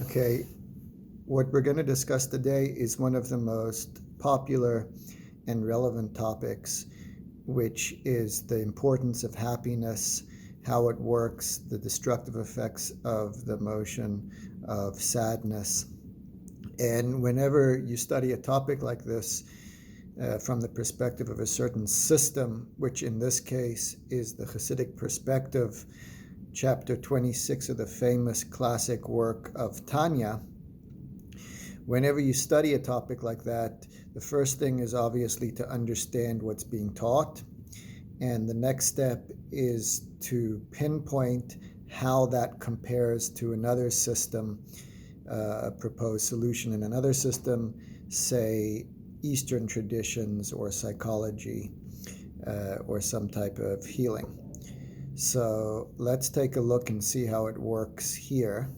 Okay, what we're going to discuss today is one of the most popular and relevant topics, which is the importance of happiness, how it works, the destructive effects of the emotion of sadness. And whenever you study a topic like this from the perspective of a certain system, which in this case is the Hasidic perspective, chapter 26 of the famous classic work of Tanya, whenever you study a topic like that, the first thing is obviously to understand what's being taught. And the next step is to pinpoint how that compares to another system, a proposed solution in another system, say Eastern traditions or psychology or some type of healing. So let's take a look and see how it works here.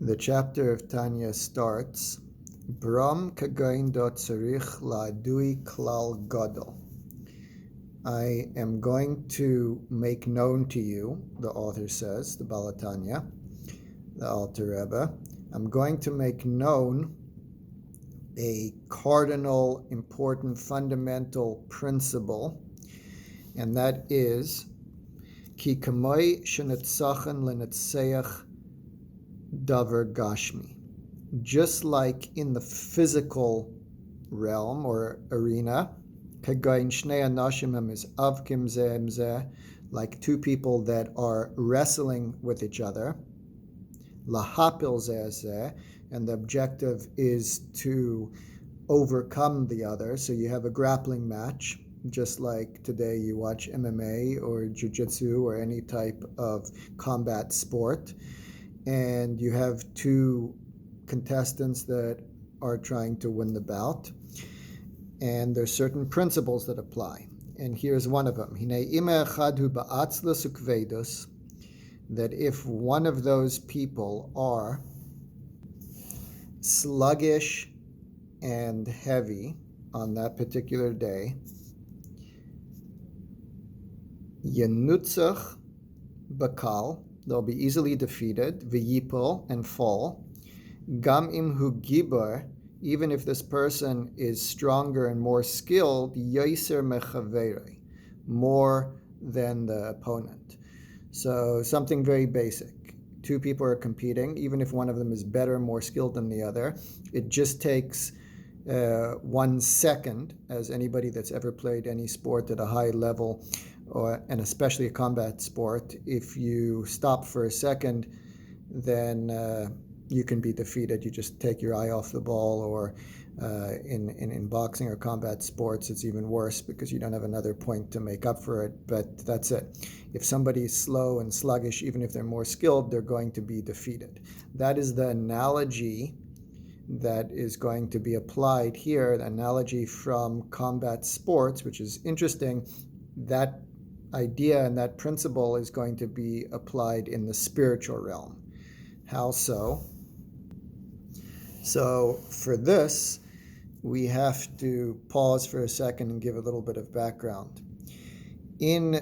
The chapter of Tanya starts, Bram kagain dot tzarich la'adui klal gadol. I am going to make known to you, the author says, the Baal Tanya, the Alter Rebbe, I'm going to make known a cardinal, important, fundamental principle, and that is ki kamoi shenetzachen lenetzeach davar gashmi. Just like in the physical realm or arena, kagain shnei anashim is avkim zeh zeh, like two people that are wrestling with each other, lahapil zeh zeh, and the objective is to overcome the other. So you have a grappling match, just like today you watch MMA or jiu-jitsu or any type of combat sport, and you have two contestants that are trying to win the bout, and there's certain principles that apply. And here's one of them: that if one of those people are sluggish and heavy on that particular day, yenutzach bakal, they'll be easily defeated, v'yipol, and fall, gam imhu gibor, even if this person is stronger and more skilled, yoser mechaveri, more than the opponent. So something very basic. Two people are competing, even if one of them is better, more skilled than the other. It just takes 1 second, as anybody that's ever played any sport at a high level, and especially a combat sport, if you stop for a second, then you can be defeated. You just take your eye off the ball, or in boxing or combat sports, it's even worse because you don't have another point to make up for it, but that's it. If somebody is slow and sluggish, even if they're more skilled, they're going to be defeated. That is the analogy that is going to be applied here, the analogy from combat sports, which is interesting. That idea and that principle is going to be applied in the spiritual realm. How so? So for this, we have to pause for a second and give a little bit of background. In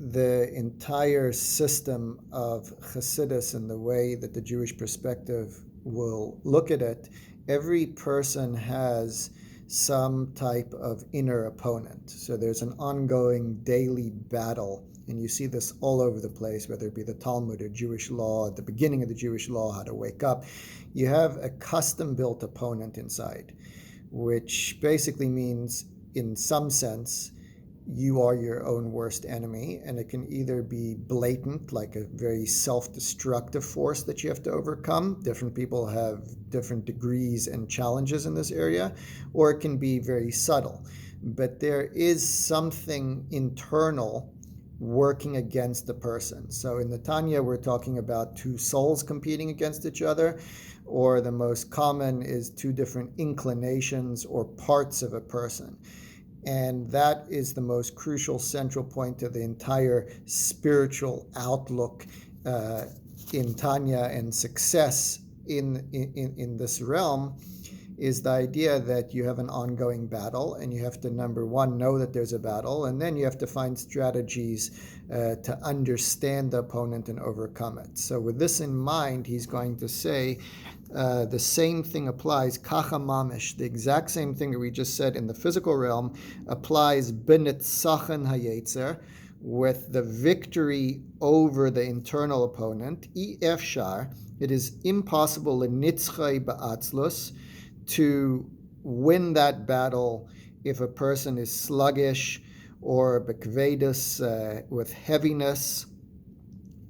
the entire system of Hasidus and the way that the Jewish perspective will look at it, every person has some type of inner opponent. So there's an ongoing daily battle, and you see this all over the place, whether it be the Talmud or Jewish law, at the beginning of the Jewish law, how to wake up. You have a custom-built opponent inside, which basically means, in some sense, you are your own worst enemy, and it can either be blatant, like a very self-destructive force that you have to overcome. Different people have different degrees and challenges in this area, or it can be very subtle. But there is something internal working against the person. So in the Tanya, we're talking about two souls competing against each other, or the most common is two different inclinations or parts of a person. And that is the most crucial central point of the entire spiritual outlook in Tanya and success in this realm, is the idea that you have an ongoing battle, and you have to, number one, know that there's a battle, and then you have to find strategies to understand the opponent and overcome it. So with this in mind, he's going to say the same thing applies, kacha mamish, the exact same thing that we just said in the physical realm applies b'nitzachen hayetzer, with the victory over the internal opponent. Efshar, it is impossible l'nitzchai ba'atzlus, to win that battle if a person is sluggish or bekvedus, with heaviness.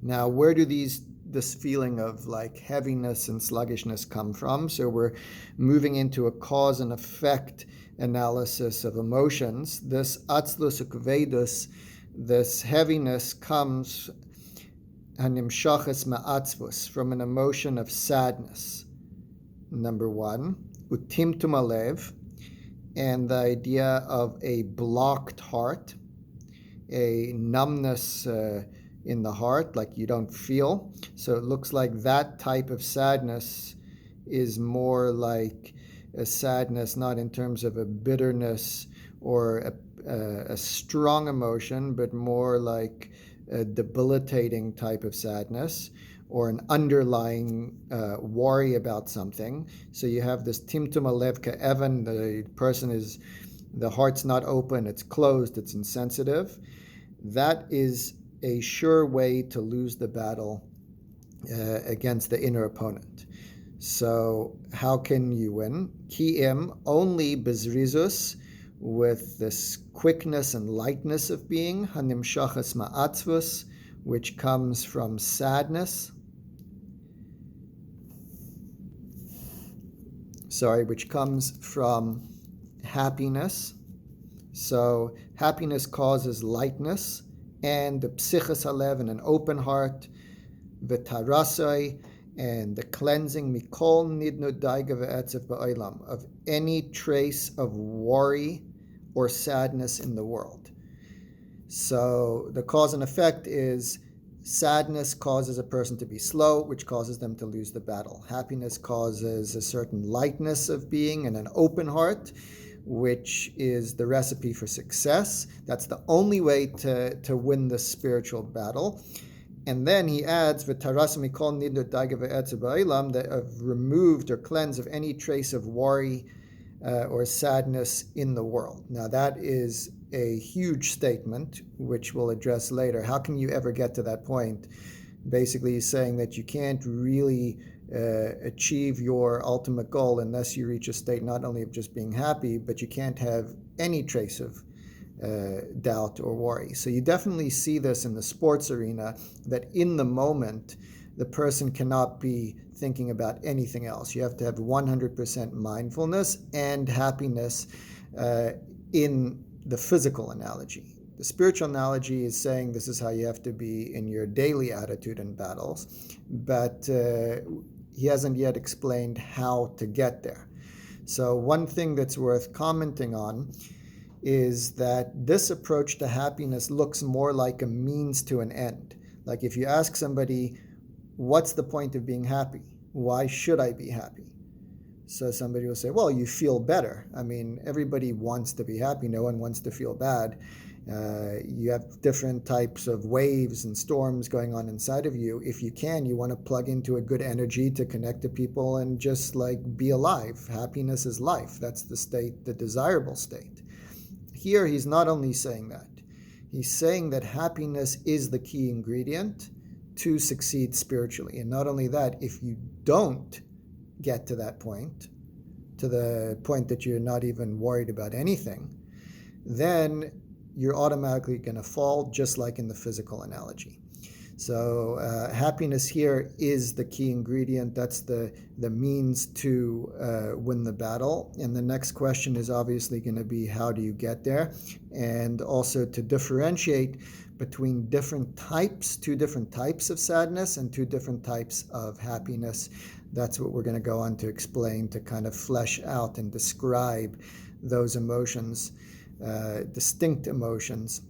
Now, where do this feeling of like heaviness and sluggishness come from? So we're moving into a cause and effect analysis of emotions. This atzlus ukvedus, this heaviness, comes hanimshachas ma'atzvus, from an emotion of sadness. Number one, utimtum alev, and the idea of a blocked heart, a numbness in the heart, like you don't feel. So it looks like that type of sadness is more like a sadness, not in terms of a bitterness or a strong emotion, but more like a debilitating type of sadness, or an underlying worry about something. So you have this timtum alev ka'evan, the heart's not open, it's closed, it's insensitive. That is a sure way to lose the battle against the inner opponent. So how can you win? Ki'im, only bezrizus, with this quickness and lightness of being, hanimshachas ma'atzvus, which comes from sadness. Which comes from happiness. So happiness causes lightness, and the psichas halev, and an open heart, v'tarasai, and the cleansing, mikol nidnu daiga ve'etzev ba'olam, of any trace of worry or sadness in the world. So the cause and effect is sadness causes a person to be slow, which causes them to lose the battle. Happiness causes a certain lightness of being and an open heart, which is the recipe for success. That's the only way to win the spiritual battle. And then he adds, "V'taras mikol nidnu daiga ve'etzev ba'olam," that have removed or cleansed of any trace of worry or sadness in the world. Now that is a huge statement, which we'll address later. How can you ever get to that point? Basically, he's saying that you can't really achieve your ultimate goal unless you reach a state not only of just being happy, but you can't have any trace of doubt or worry. So you definitely see this in the sports arena, that in the moment, the person cannot be thinking about anything else. You have to have 100% mindfulness and happiness in the physical analogy. The spiritual analogy is saying this is how you have to be in your daily attitude in battles, but he hasn't yet explained how to get there. So one thing that's worth commenting on is that this approach to happiness looks more like a means to an end. Like if you ask somebody, what's the point of being happy? Why should I be happy? So somebody will say, well, you feel better. I mean, everybody wants to be happy. No one wants to feel bad. You have different types of waves and storms going on inside of you. If you can, you want to plug into a good energy to connect to people and just like be alive. Happiness is life. That's the state, the desirable state. Here, he's not only saying that. He's saying that happiness is the key ingredient to succeed spiritually. And not only that, if you don't get to that point, to the point that you're not even worried about anything, then you're automatically going to fall, just like in the physical analogy. So happiness here is the key ingredient. That's the means to win the battle. And the next question is obviously going to be, how do you get there? And also to differentiate between two different types of sadness and two different types of happiness. That's what we're going to go on to explain, to kind of flesh out and describe those emotions, distinct emotions,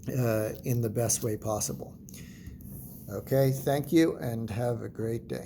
in the best way possible. Okay, thank you and have a great day.